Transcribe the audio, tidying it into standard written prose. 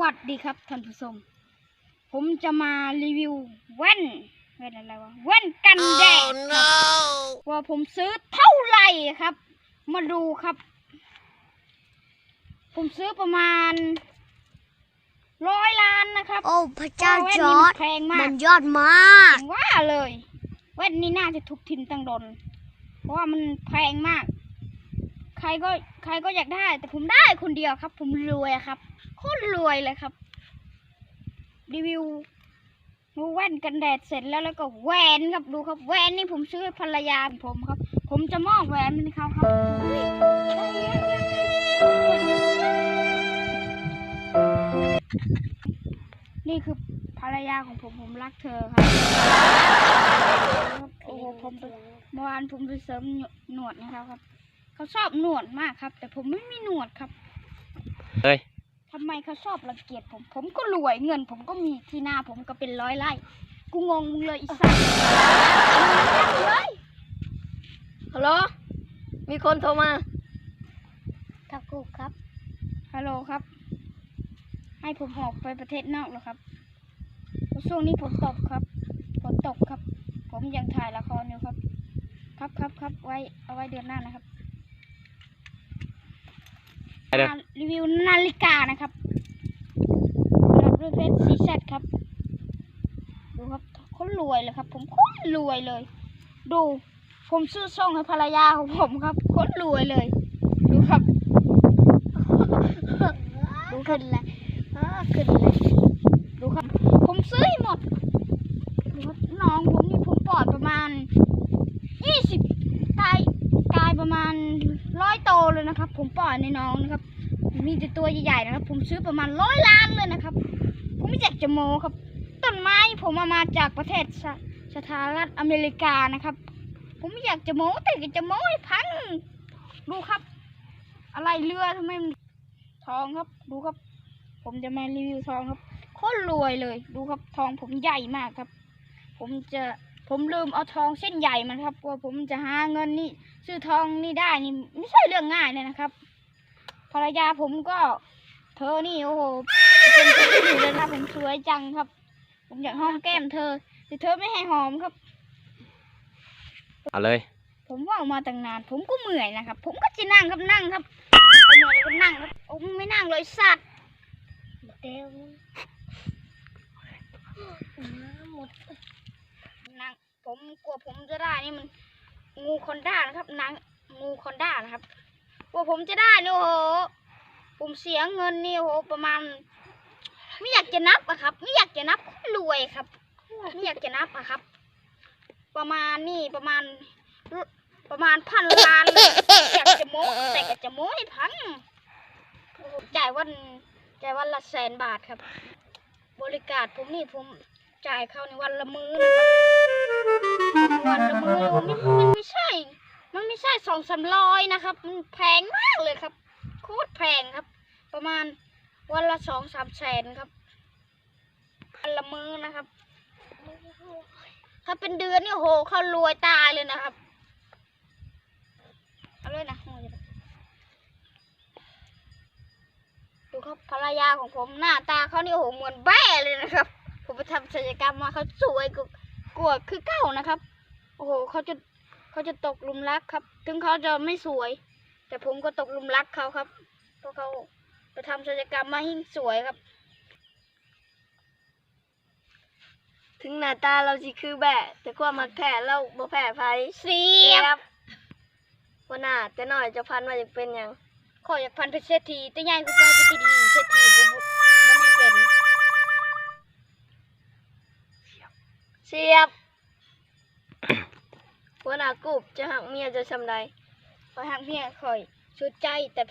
วัสดีครับท่านผู้ชมผมจะมารีวิวแว่นอะไรวะแว่นกันแดดครับว่าผมซื้อเท่าไหร่ครับมาดูครับผมซื้อประมาณ100 ล้านนะครับโอ้พระเจ้าจอร์จแพงมากมันยอดมากว่าเลยแว่นนี้น่าจะถูกทิมตั้งดนเพราะว่ามันแพงมากใครก็อยากได้แต่ผมได้คนเดียวครับผมรวยครับโคตรรวยเลยครับรีวิวแว่นกันแดดเสร็จแล้วก็แหวนครับดูครับแหวนนี่ผมซื้อให้ภรรยาผมครับผมจะมอบแหวนให้เขาครับนี่คือภรรยาของผมรักเธอครับโอ้โหเมื่อวานผมไปเสริมหนวดนะครับเขาชอบหนวดมากครับแต่ผมไม่มีหนวดครับเฮ้ยทำไมเขาชอบรังเกียจผมก็รวยเงินผมก็มีที่หน้าผมก็เป็น100 ไร่กูงงเลยอีสัตว์เลยฮัลโหลมีคนโทรมาทักกูครับฮัลโหลครับให้ผมหอบไปประเทศนอกเหรอครับช่วงนี้ฝนตกครับผมยังถ่ายละครอยู่ครับเอาไว้เดือนหน้านะครับรีวิวนาฬิกานะครับรุ่นซีแซดครับดูครับเขารวยเลยครับผมโคตรรวยเลยดูผมซื้อซ่องให้ภรรยาของผมครับโคตรรวยเลยดูครับดูขึ้นเลยดูครับผมซื้อให้หมดดูครับน้องผมนี่ผมปล่อยประมาณ20กายประมาณ100 โตเลยนะครับผมปล่อยในน้องนะครับมีแต่ตัวใหญ่ๆนะครับผมซื้อประมาณ100 ล้านเลยนะครับผมไม่อยากจะโม้ครับต้นไม้ผมเอามาจากประเทศสหรัฐอเมริกานะครับผมไม่อยากจะโม้แต่จะโม้ให้พังดูครับอะไรเรือทำไมทองครับดูครับผมจะมารีวิวทองครับโคตรรวยเลยดูครับทองผมใหญ่มากครับผมลืมเอาทองเส้นใหญ่มันครับว่าผมจะหาเงินนี่ซื้อทองนี่ได้นี่ไม่ใช่เรื่องง่ายเลยนะครับภรรยาผมก็เธอนี่โอ้โหเป็นผู้หญิงเลยนะผมสวยจังครับผมอยากหอมแก้มเธอแต่เธอไม่ให้หอมครับเอาเลยผมว่ามาตั้งนานผมก็เมื่อยนะครับผมก็จะนั่งครับเหนื่อยก็นั่งครับโอ้ไม่นั่งเลยสัตว์เดี๋ยวหมดนั่งผมกลัวผมจะได้นี่มันงูคอนด้านะครับนางงูคอนด้านะครับกลัวผมจะได้นี่โอ้โหผมเสียเงินนี่โอ้โหประมาณไม่อยากจะนับอะครับไม่อยากจะนับรวยครับไม่อยากจะนับอะครับประมาณ1,000 ล้านเลยอยากจะโม้แต่ก็จะโม้ให้พังจ่ายวันละ100,000 บาทครับบริการผมนี่ผมจ่ายเขาในวันละมื้อนะครับวันละมื้อมันไม่ใช่200-300นะครับมันแพงมากเลยครับโคตรแพงครับประมาณวันละ2-3 แสนครับวันละมื้อนะครับถ้าเป็นเดือนนี่โหเขารวยตายเลยนะครับเอาเลยนะดูครับภรรยาของผมหน้าตาเขานี่โหเหมือนแบ้เลยนะครับผมไปทำศัลยกรรมมาเขาสวยกว่าคือเก้านะครับโอ้โหเขาจะตกหลุมรักครับถึงเขาจะไม่สวยแต่ผมก็ตกหลุมรักเขาครับเพราะเขาไปทำศัลยกรรมมายิ่งสวยครับถึงหน้าตาเราสิคือแบะแต่ความมักแผ่เราบ่แผ่ไผเสียบว่าหน้าแต่น้อยจะพันว่าจะเป็นหยังขออยากพันเป็นเศรษฐีแต่ใหญ่ก็ไปเป็นดีเศรษฐีผมไม่เป็นเสียบว่าหน้ากูบจะหักเมียจะชำใดพอหักเมียคอยชุดใจแต่